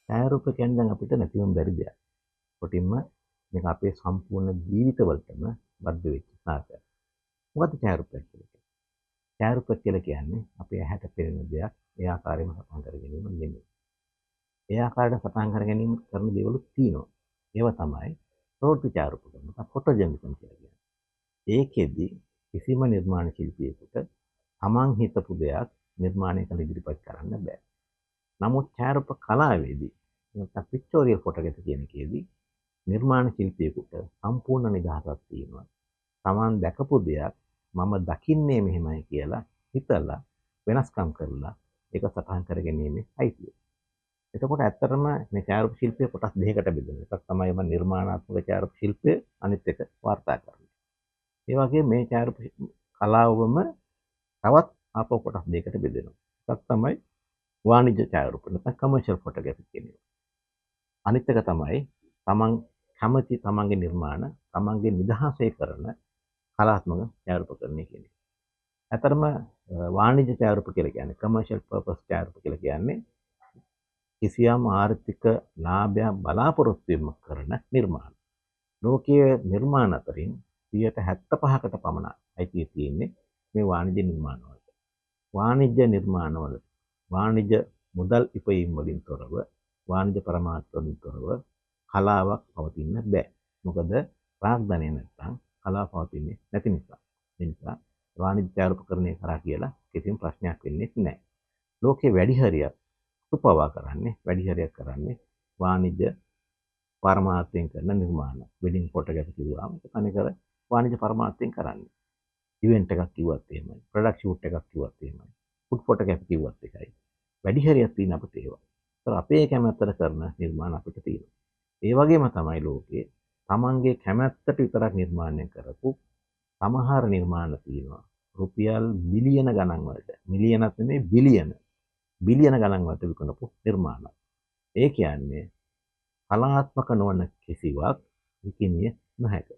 ඡායාරූප කියන්නේ දැන් අපිට නැතිවම බැරි දෙයක්. කොටින්ම මේක අපේ සම්පූර්ණ ජීවිතවලටම බද්ධ වෙච්ච සාධකයක්. මොකද්ද ඡායාරූපයක් කියලා කියන්නේ? ඡායාරූප කියලා කියන්නේ අපේ ඇහැට පෙනෙන දෙයක් ඒ ආකාරයෙන්ම සටහන් කර ගැනීම නෙමෙයි. ඒ ආකාරයට සටහන් කර ගැනීම කරන දේවලුත් තියෙනවා. ඒවා තමයි ප්‍රවෘත්ති ඡායාරූප කරනවා. ෆොටෝජෙනිසම් කියලා කියන්නේ. ඒකෙදි කිසිම නිර්මාණ ශිල්පියෙකුට තමන් හිතපු දෙයක් නිර්මාණය කළ ඉදිරිපත් කරන්න බෑ. නමුත් ඡායාරූප කලාවේදී නැත්නම් පික්ටෝරියල් ෆොටෝග්‍රැෆි කියන එකේදී නිර්මාණ ශිල්පියෙකුට සම්පූර්ණ නිදහසක් තියෙනවා. තමන් දැකපු දෙයක් මම දකින්නේ මෙහෙමයි කියලා හිතලා වෙනස්කම් කරලා ඒක සටහන් කර ගැනීමේ අයිතිය. එතකොට ඇත්තටම මේ ඡායාරූප ශිල්පය කොටස් දෙකකට බෙදෙනවා. එකක් තමයි නිර්මාණාත්මක ඡායාරූප ශිල්පය, අනිත් එක වාර්තාකරණය. ඒ වගේ මේ ඡායාරූප කලාවම තවත් ආපහු කොටස් දෙකකට බෙදෙනවා. එකක් තමයි වාණිජ්‍ය ඡායාරූප නැත්නම් කමර්ෂල් ෆොටෝග්‍රැෆි කියන්නේ. අනිත් එක තමයි තමන් කැමති තමන්ගේ නිර්මාණ තමන්ගේ නිදහසේ කරන කලාත්මක ඡායාරූපකරණය කියන්නේ. ඇතරම වාණිජ්‍ය ඡායාරූප කියලා කියන්නේ කමර්ෂල් පර්පස් ඡායාරූප කියලා කියන්නේ කිසියම් ආර්ථික ලාභයක් බලාපොරොත්තු වෙමින් කරන නිර්මාණ. ලෝකීය නිර්මාණ අතරින් 75%කට පමණ අයිතිය තියෙන්නේ මේ වාණිජ්‍ය නිර්මාණ වලට. වාණිජ්‍ය නිර්මාණ වල වාණිජ්‍ය මුදල් ඉපයීම් වලින් තොරව වාණිජ්‍ය පරමාර්ථ වලින් තොරව කලාවක් පවතින්න බෑ. මොකද රාග්ධනය නැත්නම් කලාව පවතින්නේ නැති නිසා. ඒ නිසා වාණිජ්‍ය ඡායාරූපකරණය කරා කියලා කිසිම ප්‍රශ්නයක් වෙන්නේ නැහැ. ලෝකේ වැඩි හරියක් උපවා කරන්නේ වැඩි හරියක් කරන්නේ වාණිජ්‍ය පරමාර්ථයෙන් කරන නිර්මාණ. වෙඩින් ෆොටෝග්‍රැෆි කිව්වම ඒක තනිකර වාණිජ්‍ය පරමාර්ථයෙන් කරන්නේ. ඉවෙන්ට් එකක් කිව්වත් එහෙමයි. ප්‍රොඩක්ට් ෂූට් එකක් කිව්වත් එහෙමයි. ෆුඩ් ෆොටෝග්‍රැෆි කිව්වත් එකයි. වැඩි හරියක් තියෙන අපිට ඒවා. ඒතර අපේ කැමැත්තට කරන නිර්මාණ අපිට තියෙනවා. ඒ වගේම තමයි ලෝකේ තමන්ගේ කැමැත්තට විතරක් නිර්මාණය කරපු සමහර නිර්මාණ තියෙනවා. රුපියල් බිලියන ගණන් වලට. මිලියනත් නෙමෙයි බිලියන ගණන් වලට විකුණපු නිර්මාණ. ඒ කියන්නේ කලාත්මක නොවන කිසිවක් විකිණිය නොහැක.